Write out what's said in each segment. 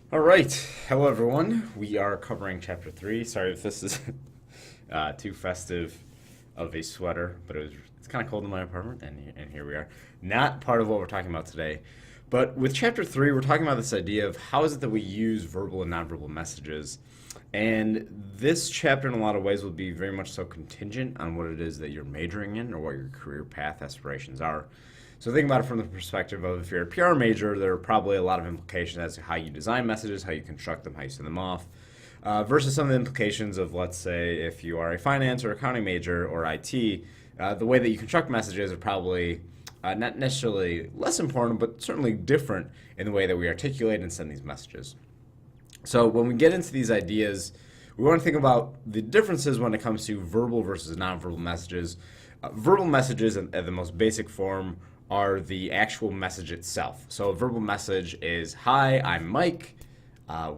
All right. Hello, everyone. We are covering chapter 3. Sorry if this is too festive of a sweater, but it's kind of cold in my apartment, and here we are. Not part of what we're talking about today. But with chapter 3, we're talking about this idea of how is it that we use verbal and nonverbal messages. And this chapter, in a lot of ways, will be very much so contingent on what it is that you're majoring in or what your career path aspirations are. So think about it from the perspective of if you're a PR major, there are probably a lot of implications as to how you design messages, how you construct them, how you send them off, versus some of the implications of, let's say, if you are a finance or accounting major or IT, the way that you construct messages are probably not necessarily less important, but certainly different in the way that we articulate and send these messages. So when we get into these ideas, we want to think about the differences when it comes to verbal versus nonverbal messages. Verbal messages at the most basic form are the actual message itself. So a verbal message is, hi, I'm Mike.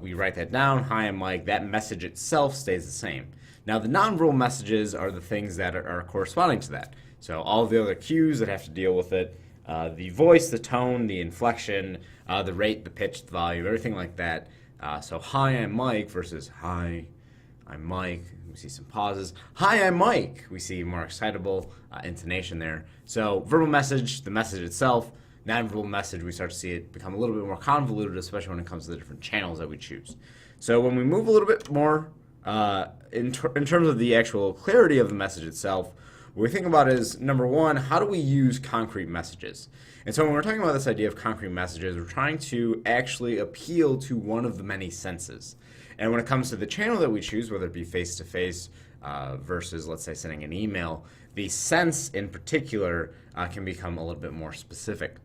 We write that down, hi, I'm Mike. That message itself stays the same. Now the nonverbal messages are the things that are corresponding to that. So all of the other cues that have to deal with it, the voice, the tone, the inflection, the rate, the pitch, the volume, everything like that. So hi, I'm Mike versus hi, I'm Mike. We see some pauses. Hi, I'm Mike. We see more excitable intonation there. So verbal message, the message itself. Nonverbal message, we start to see it become a little bit more convoluted, especially when it comes to the different channels that we choose. So when we move a little bit more in terms of the actual clarity of the message itself, what we think about is, number one, how do we use concrete messages? And so when we're talking about this idea of concrete messages, we're trying to actually appeal to one of the many senses. And when it comes to the channel that we choose, whether it be face-to-face versus, let's say, sending an email, the sense in particular can become a little bit more specific.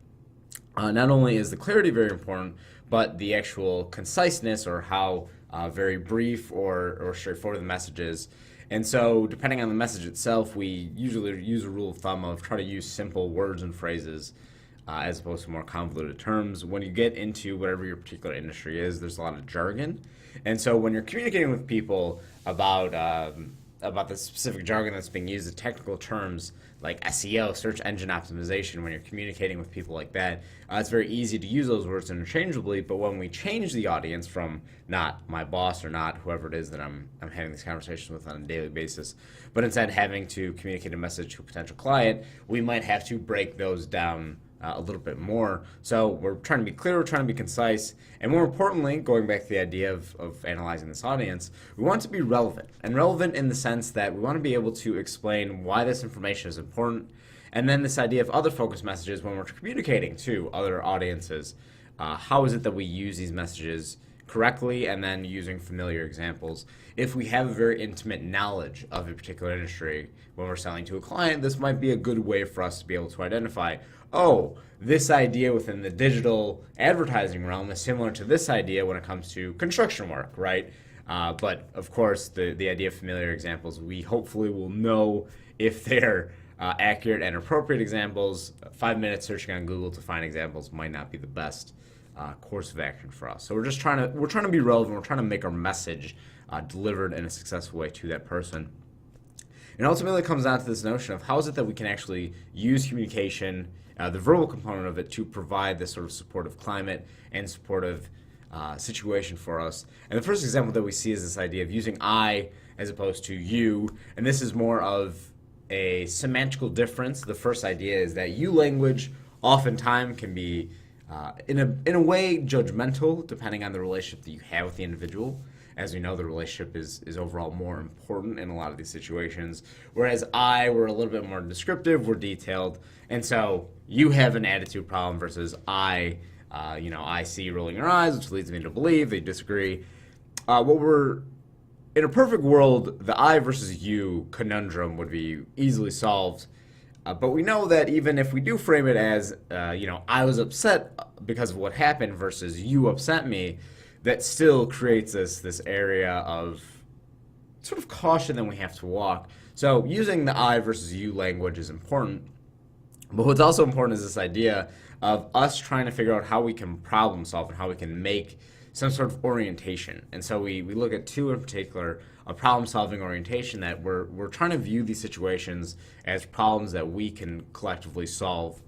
Not only is the clarity very important, but the actual conciseness or how very brief or straightforward the message is. And so depending on the message itself, we usually use a rule of thumb of try to use simple words and phrases as opposed to more convoluted terms. When you get into whatever your particular industry is, there's a lot of jargon. And so when you're communicating with people about the specific jargon that's being used, the technical terms like SEO, search engine optimization, when you're communicating with people like that, it's very easy to use those words interchangeably. But when we change the audience from not my boss or not whoever it is that I'm having these conversations with on a daily basis, but instead having to communicate a message to a potential client, we might have to break those down a little bit more. So we're trying to be clear, we're trying to be concise, and more importantly, going back to the idea of analyzing this audience, we want to be relevant. And relevant in the sense that we want to be able to explain why this information is important, and then this idea of other focus messages when we're communicating to other audiences. How is it that we use these messages correctly, and then using familiar examples. If we have a very intimate knowledge of a particular industry when we're selling to a client, this might be a good way for us to be able to identify, oh, this idea within the digital advertising realm is similar to this idea when it comes to construction work, right? But of course, the idea of familiar examples, we hopefully will know if they're accurate and appropriate examples. 5 minutes searching on Google to find examples might not be the best course of action for us. So we're trying to be relevant. We're trying to make our message delivered in a successful way to that person. And ultimately it comes down to this notion of how is it that we can actually use communication, the verbal component of it, to provide this sort of supportive climate and supportive situation for us. And the first example that we see is this idea of using I as opposed to you. And this is more of a semantical difference. The first idea is that you language oftentimes can be in a way judgmental depending on the relationship that you have with the individual. As we know, the relationship is overall more important in a lot of these situations. Whereas we're a little bit more descriptive, we're detailed. And so you have an attitude problem versus I see you rolling your eyes, which leads me to believe that you disagree. In a perfect world, the I versus you conundrum would be easily solved. But we know that even if we do frame it as, I was upset because of what happened versus you upset me, that still creates this area of sort of caution that we have to walk. So using the I versus you language is important. But what's also important is this idea of us trying to figure out how we can problem solve and how we can make some sort of orientation. And so we look at two in particular, a problem-solving orientation, that we're trying to view these situations as problems that we can collectively solve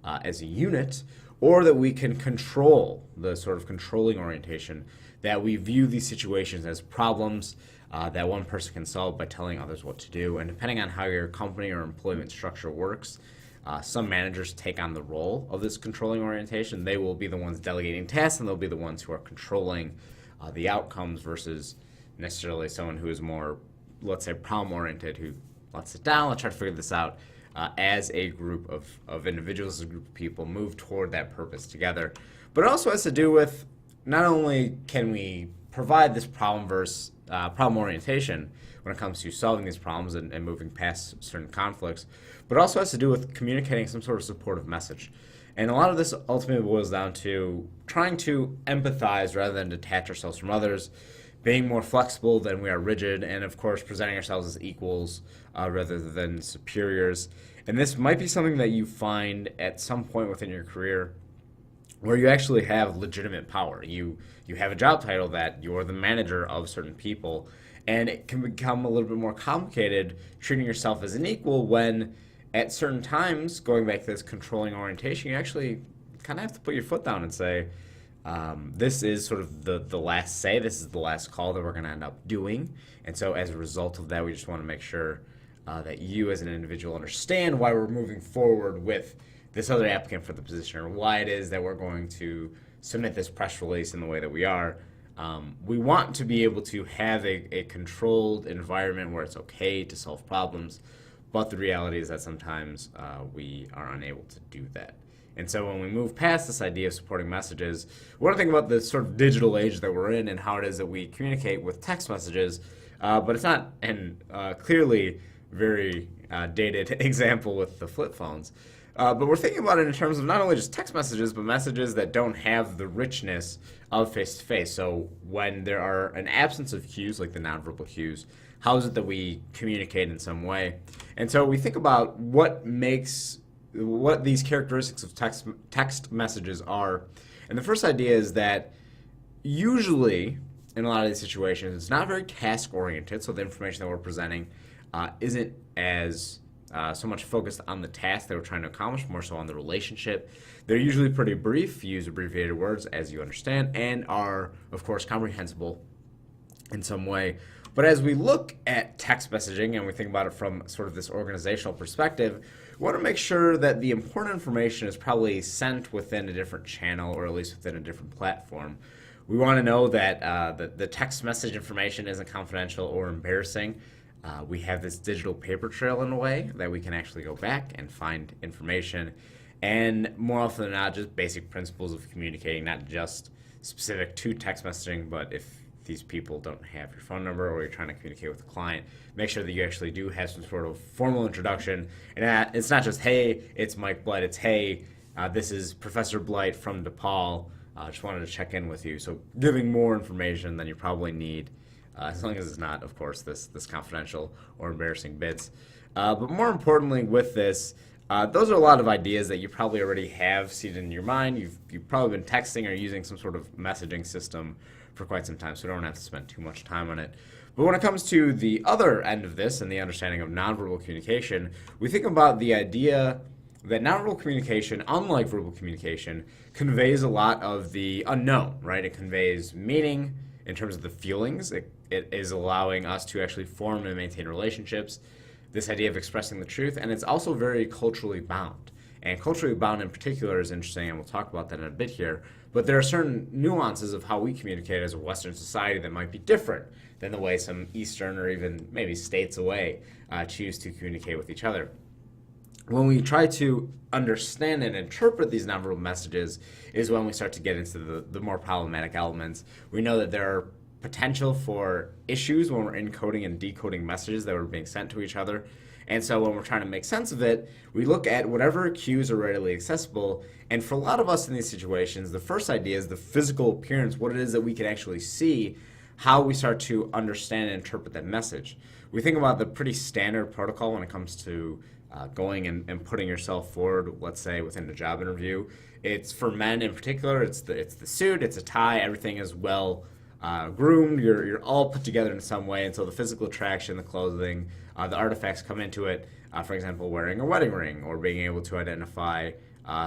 as a unit, or that we can control the sort of controlling orientation, that we view these situations as problems that one person can solve by telling others what to do. And depending on how your company or employment structure works, some managers take on the role of this controlling orientation. They will be the ones delegating tasks, and they'll be the ones who are controlling the outcomes versus necessarily someone who is more, let's say, problem-oriented, who, let's sit down, let's try to figure this out. As a group of individuals, as a group of people, move toward that purpose together. But it also has to do with not only can we provide this problem orientation when it comes to solving these problems and moving past certain conflicts, but also has to do with communicating some sort of supportive message. And a lot of this ultimately boils down to trying to empathize rather than detach ourselves from others, being more flexible than we are rigid, and of course presenting ourselves as equals rather than superiors. And this might be something that you find at some point within your career where you actually have legitimate power. You have a job title that you're the manager of certain people, and it can become a little bit more complicated treating yourself as an equal when at certain times, going back to this controlling orientation, you actually kind of have to put your foot down and say, this is sort of the last say, this is the last call that we're going to end up doing. And so as a result of that, we just want to make sure that you as an individual understand why we're moving forward with this other applicant for the position, or why it is that we're going to submit this press release in the way that we are. We want to be able to have a controlled environment where it's okay to solve problems, but the reality is that sometimes we are unable to do that. And so when we move past this idea of supporting messages, we want to think about the sort of digital age that we're in and how it is that we communicate with text messages, but it's not an clearly very dated example with the flip phones. But we're thinking about it in terms of not only just text messages, but messages that don't have the richness of face-to-face. So when there are an absence of cues, like the nonverbal cues, how is it that we communicate in some way? And so we think about what these characteristics of text messages are. And the first idea is that usually, in a lot of these situations, it's not very task-oriented, so the information that we're presenting isn't as so much focused on the task that we're trying to accomplish, more so on the relationship. They're usually pretty brief, use abbreviated words as you understand, and are, of course, comprehensible in some way. But as we look at text messaging and we think about it from sort of this organizational perspective, we want to make sure that the important information is probably sent within a different channel, or at least within a different platform. We want to know that the text message information isn't confidential or embarrassing. We have this digital paper trail in a way that we can actually go back and find information. And more often than not, just basic principles of communicating, not just specific to text messaging, but if these people don't have your phone number or you're trying to communicate with a client, make sure that you actually do have some sort of formal introduction. And it's not just, hey, it's Mike Blight. It's, hey, this is Professor Blight from DePaul. Just wanted to check in with you. So giving more information than you probably need, as long as it's not, of course, this confidential or embarrassing bits. But more importantly with this, those are a lot of ideas that you probably already have seated in your mind. You've probably been texting or using some sort of messaging system for quite some time, so we don't have to spend too much time on it. But when it comes to the other end of this and the understanding of nonverbal communication, we think about the idea that nonverbal communication, unlike verbal communication, conveys a lot of the unknown, right? It conveys meaning in terms of the feelings. It is allowing us to actually form and maintain relationships, this idea of expressing the truth, and it's also very culturally bound. And culturally bound in particular is interesting, and we'll talk about that in a bit here. But there are certain nuances of how we communicate as a Western society that might be different than the way some Eastern or even maybe states away choose to communicate with each other. When we try to understand and interpret these nonverbal messages is when we start to get into the more problematic elements. We know that there are potential for issues when we're encoding and decoding messages that are being sent to each other. And so when we're trying to make sense of it, we look at whatever cues are readily accessible. And for a lot of us in these situations, the first idea is the physical appearance, what it is that we can actually see, how we start to understand and interpret that message. We think about the pretty standard protocol when it comes to going and putting yourself forward, let's say within a job interview. It's for men in particular, it's the suit, it's a tie, everything is well groomed, you're all put together in some way, and so the physical attraction, the clothing, the artifacts come into it. For example, wearing a wedding ring or being able to identify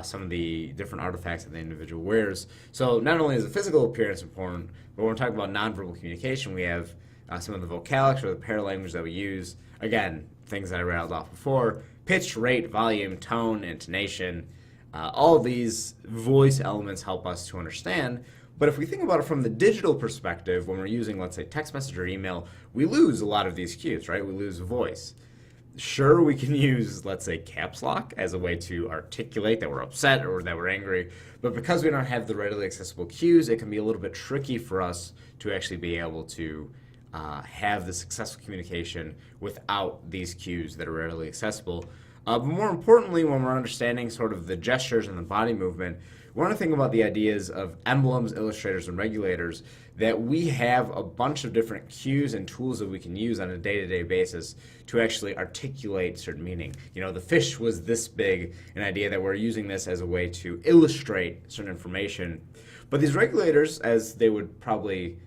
some of the different artifacts that the individual wears. So not only is the physical appearance important, but when we're talking about nonverbal communication, we have some of the vocalics or the paralanguage that we use. Again, things that I rattled off before: pitch, rate, volume, tone, intonation. All of these voice elements help us to understand. But if we think about it from the digital perspective, when we're using, let's say, text message or email, we lose a lot of these cues, right? We lose voice. Sure, we can use, let's say, caps lock as a way to articulate that we're upset or that we're angry, but because we don't have the readily accessible cues, it can be a little bit tricky for us to actually be able to have the successful communication without these cues that are readily accessible. But more importantly, when we're understanding sort of the gestures and the body movement, we want to think about the ideas of emblems, illustrators, and regulators, that we have a bunch of different cues and tools that we can use on a day-to-day basis to actually articulate certain meaning. You know, the fish was this big, an idea that we're using this as a way to illustrate certain information. But these regulators, as they would probably,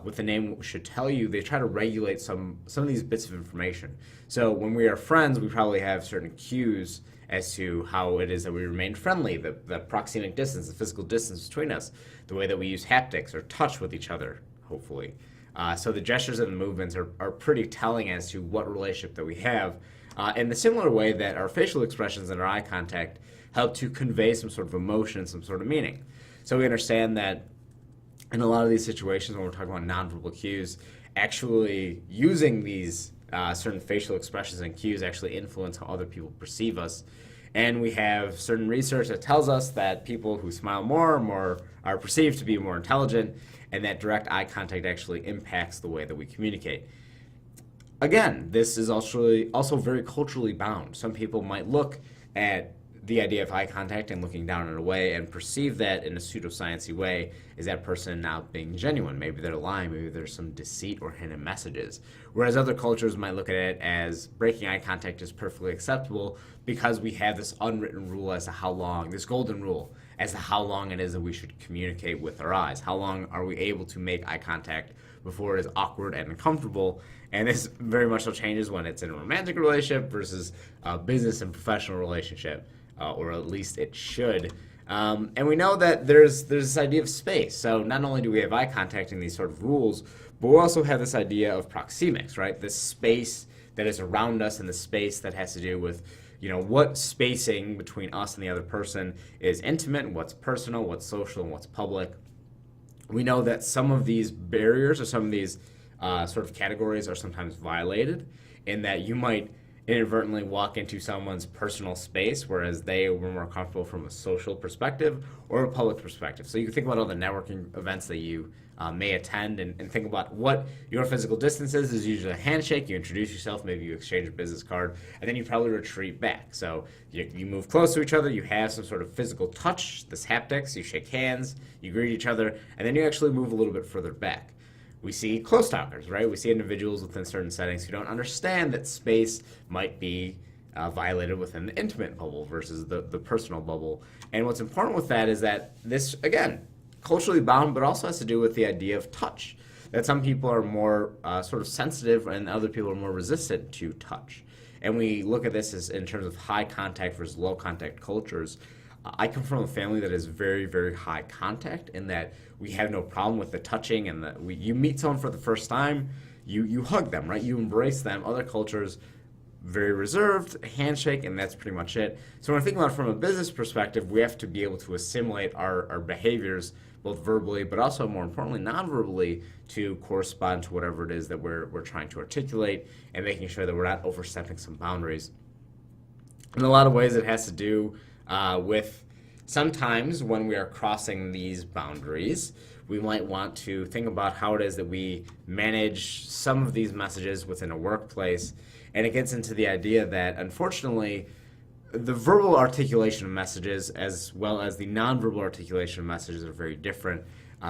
what the name should tell you, they try to regulate some of these bits of information. So when we are friends, we probably have certain cues as to how it is that we remain friendly, the proxemic distance, the physical distance between us, the way that we use haptics or touch with each other, hopefully. So the gestures and the movements are pretty telling as to what relationship that we have, in the similar way that our facial expressions and our eye contact help to convey some sort of emotion, some sort of meaning. So we understand that in a lot of these situations when we're talking about nonverbal cues, actually using these certain facial expressions and cues actually influence how other people perceive us. And we have certain research that tells us that people who smile more are perceived to be more intelligent, and that direct eye contact actually impacts the way that we communicate. Again, this is also very culturally bound. Some people might look at the idea of eye contact and looking down and away and perceive that in a pseudoscience-y way is that person now being genuine. Maybe they're lying, maybe there's some deceit or hidden messages. Whereas other cultures might look at it as breaking eye contact is perfectly acceptable because we have this unwritten rule as to how long, this golden rule, as to how long it is that we should communicate with our eyes. How long are we able to make eye contact before it is awkward and uncomfortable? And this very much so changes when it's in a romantic relationship versus a business and professional relationship. Or at least it should. And we know that there's this idea of space. So not only do we have eye contact in these sort of rules, but we also have this idea of proxemics, right? This space that is around us and the space that has to do with, you know, what spacing between us and the other person is intimate, what's personal, what's social, and what's public. We know that some of these barriers or some of these sort of categories are sometimes violated, in that you might inadvertently walk into someone's personal space, whereas they were more comfortable from a social perspective or a public perspective. So you can think about all the networking events that you may attend and think about what your physical distance is usually a handshake, you introduce yourself, maybe you exchange a business card, and then you probably retreat back. So you move close to each other, you have some sort of physical touch, this haptics, you shake hands, you greet each other, and then you actually move a little bit further back. We see close talkers, right? We see individuals within certain settings who don't understand that space might be violated within the intimate bubble versus the personal bubble. And what's important with that is that this, again, culturally bound, but also has to do with the idea of touch. That some people are more sort of sensitive and other people are more resistant to touch. And we look at this as in terms of high contact versus low contact cultures. I come from a family that is very, very high contact in that we have no problem with the touching, and you meet someone for the first time, you hug them, right? You embrace them. Other cultures, very reserved, handshake, and that's pretty much it. So when I think about it from a business perspective, we have to be able to assimilate our behaviors, both verbally, but also more importantly, non-verbally, to correspond to whatever it is that we're trying to articulate, and making sure that we're not overstepping some boundaries. In a lot of ways, it has to do with sometimes when we are crossing these boundaries, we might want to think about how it is that we manage some of these messages within a workplace. And it gets into the idea that, unfortunately, the verbal articulation of messages as well as the nonverbal articulation of messages are very different.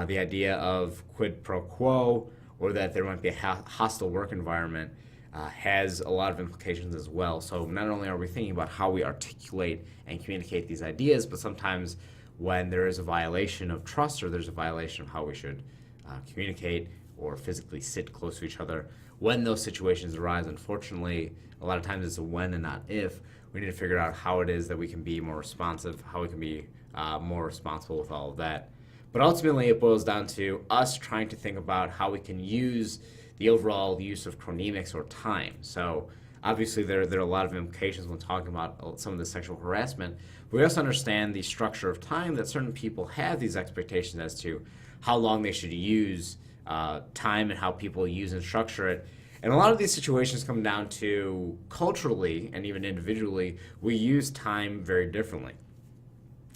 The idea of quid pro quo, or that there might be a hostile work environment, has a lot of implications as well. So not only are we thinking about how we articulate and communicate these ideas, but sometimes when there is a violation of trust or there's a violation of how we should communicate, or physically sit close to each other. When those situations arise, unfortunately, a lot of times it's a when and not if. We need to figure out how it is that we can be more responsive, how we can be more responsible with all of that. But ultimately, it boils down to us trying to think about how we can use the overall use of chronemics or time. So obviously, there are a lot of implications when talking about some of the sexual harassment. But we also understand the structure of time, that certain people have these expectations as to how long they should use time and how people use and structure it. And a lot of these situations come down to culturally and even individually, we use time very differently.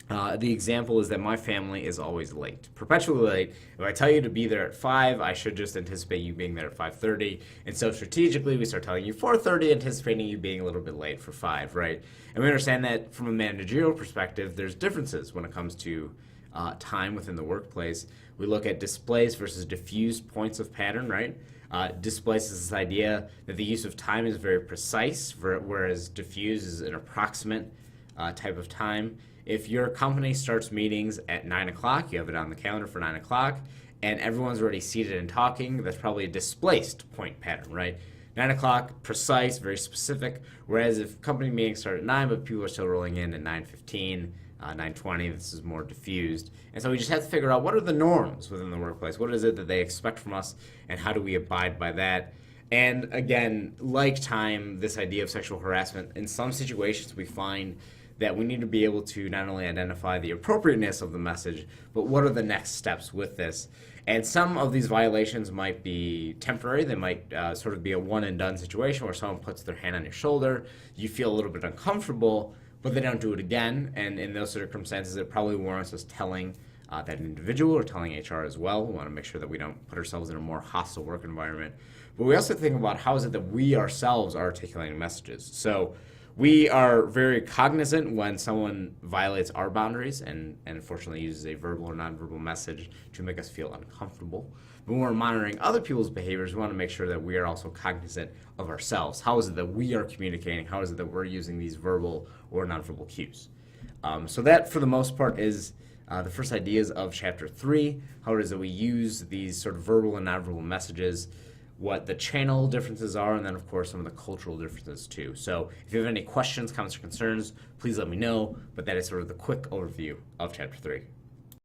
The example is that my family is always late, perpetually late. If I tell you to be there at 5, I should just anticipate you being there at 5:30. And so strategically, we start telling you 4:30, anticipating you being a little bit late for 5, right? And we understand that from a managerial perspective, there's differences when it comes to time within the workplace. We look at displaced versus diffused points of pattern, right? Displaced is this idea that the use of time is very precise, whereas diffuse is an approximate type of time. If your company starts meetings at 9 o'clock, you have it on the calendar for 9 o'clock, and everyone's already seated and talking, that's probably a displaced point pattern, right? 9 o'clock, precise, very specific, whereas if company meetings start at 9, but people are still rolling in at 9:15, 9:20, this is more diffused. And so we just have to figure out what are the norms within the workplace, what is it that they expect from us, and how do we abide by that? And again, like time, this idea of sexual harassment, in some situations we find that we need to be able to not only identify the appropriateness of the message, but what are the next steps with this. And some of these violations might be temporary. They might sort of be a one and done situation where someone puts their hand on your shoulder, you feel a little bit uncomfortable, but they don't do it again. And in those circumstances, it probably warrants us telling that individual or telling HR as well. We want to make sure that we don't put ourselves in a more hostile work environment. But we also think about how is it that we ourselves are articulating messages. So we are very cognizant when someone violates our boundaries and unfortunately uses a verbal or nonverbal message to make us feel uncomfortable. But when we're monitoring other people's behaviors, we want to make sure that we are also cognizant of ourselves. How is it that we are communicating? How is it that we're using these verbal or nonverbal cues? So that, for the most part, is the first ideas of Chapter 3, how it is that we use these sort of verbal and nonverbal messages, what the channel differences are, and then, of course, some of the cultural differences, too. So if you have any questions, comments, or concerns, please let me know, but that is sort of the quick overview of Chapter 3.